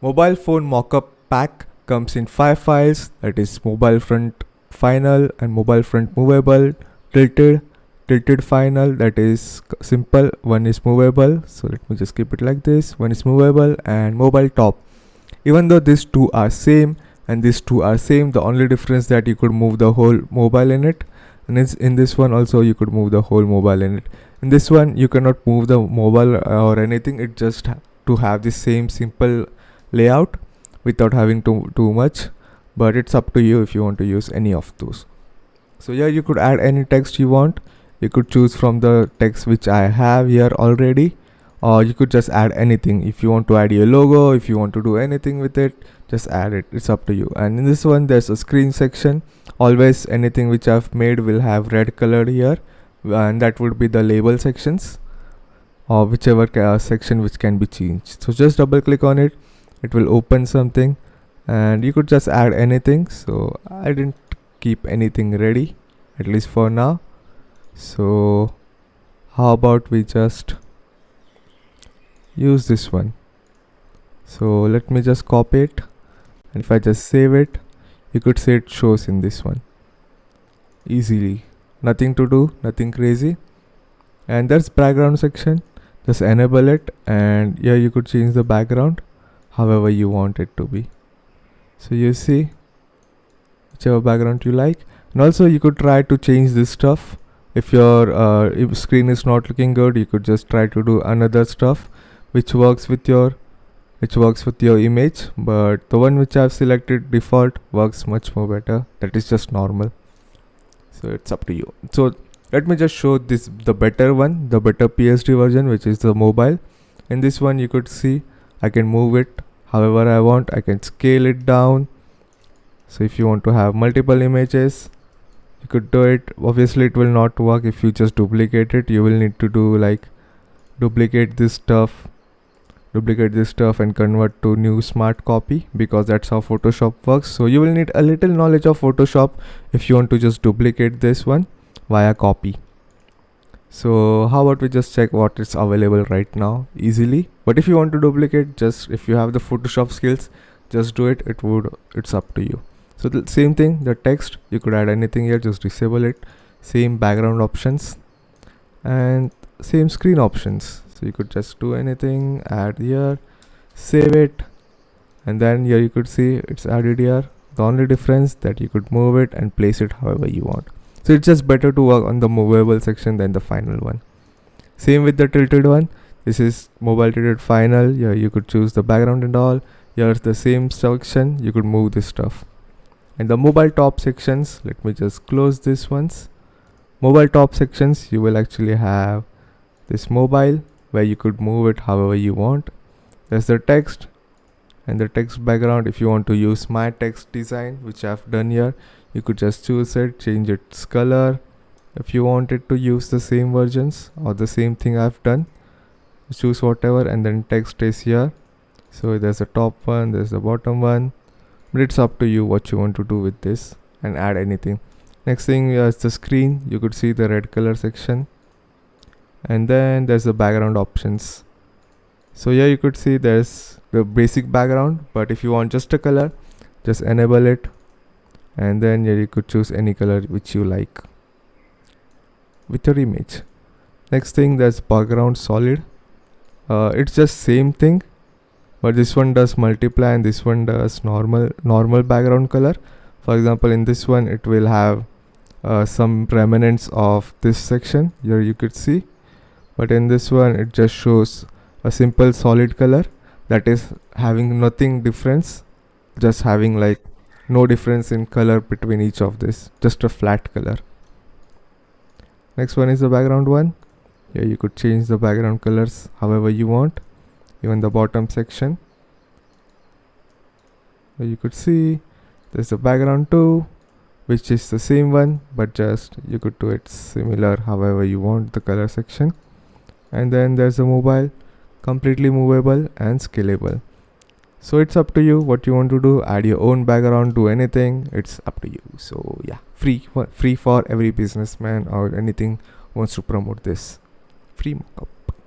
Mobile phone mockup pack comes in 5 files, that is mobile front final and mobile front movable, tilted final, that is simple, one is movable, so let me just keep it like this, one is movable, and mobile top. Even though these two are same and these two are same, the only difference that you could move the whole mobile in it, and in this one also you could move the whole mobile in it. In this one you cannot move the mobile or anything, it just to have the same simple layout without having too much, but it's up to you if you want to use any of those. So yeah, you could add any text you want. You could choose from the text which I have here already, or you could just add anything. If you want to add your logo, if you want to do anything with it, just add it, it's up to you. And in this one there's a screen section. Always anything which I've made will have red colored here, and that would be the label sections, or whichever section which can be changed. So just double click on it, it will open something, and you could just add anything. So I didn't keep anything ready, at least for now. So how about we just use this one. So let me just copy it, and if I just save it, you could say it shows in this one easily. Nothing to do, nothing crazy. And that's background section, just enable it, and yeah, you could change the background however you want it to be. So you see, whichever background you like. And also you could try to change this stuff. If your screen is not looking good, you could just try to do another stuff which works with your image, but the one which I've selected default works much more better, that is just normal. So it's up to you. So let me just show the better one, the better PSD version, which is the mobile. In this one you could see I can move it however I want, I can scale it down. So if you want to have multiple images, you could do it. Obviously it will not work if you just duplicate it. You will need to do like duplicate this stuff and convert to new smart copy, because that's how Photoshop works. So you will need a little knowledge of Photoshop if you want to just duplicate this one via copy. So how about we just check what is available right now easily. But if you want to duplicate, just if you have the Photoshop skills, just do it. It's up to you. So the same thing, the text, you could add anything here, just disable it. Same background options and same screen options. So you could just do anything, add here, save it, and then here you could see it's added here. The only difference that you could move it and place it however you want. So it's just better to work on the movable section than the final one. Same with the tilted one. This is mobile tilted final. Here you could choose the background and all. Here's the same section, you could move this stuff. And the mobile top sections, let me just close this ones. Mobile top sections, you will actually have this mobile where you could move it however you want. There's the text and the text background. If you want to use my text design, which I've done here, you could just choose it, change its color. If you wanted to use the same versions or the same thing I've done, choose whatever, and then text is here. So there's the top one, there's the bottom one, but it's up to you what you want to do with this and add anything. Next thing is the screen. You could see the red color section, and then there's the background options. So here you could see there's the basic background, but if you want just a color, just enable it, and then here you could choose any color which you like with your image. Next thing, there's background solid. It's just same thing, but this one does multiply and this one does normal background color. For example, in this one it will have some remnants of this section here you could see, but in this one it just shows a simple solid color, that is having nothing difference, just having like no difference in color between each of this, just a flat color. Next one is the background one. Here you could change the background colors however you want. Even the bottom section, here you could see there's the background too, which is the same one, but just you could do it similar however you want the color section. And then there's the mobile, completely movable and scalable. So it's up to you what you want to do. Add your own background, do anything, it's up to you. So yeah, free for every businessman or anything wants to promote this. Free mockup.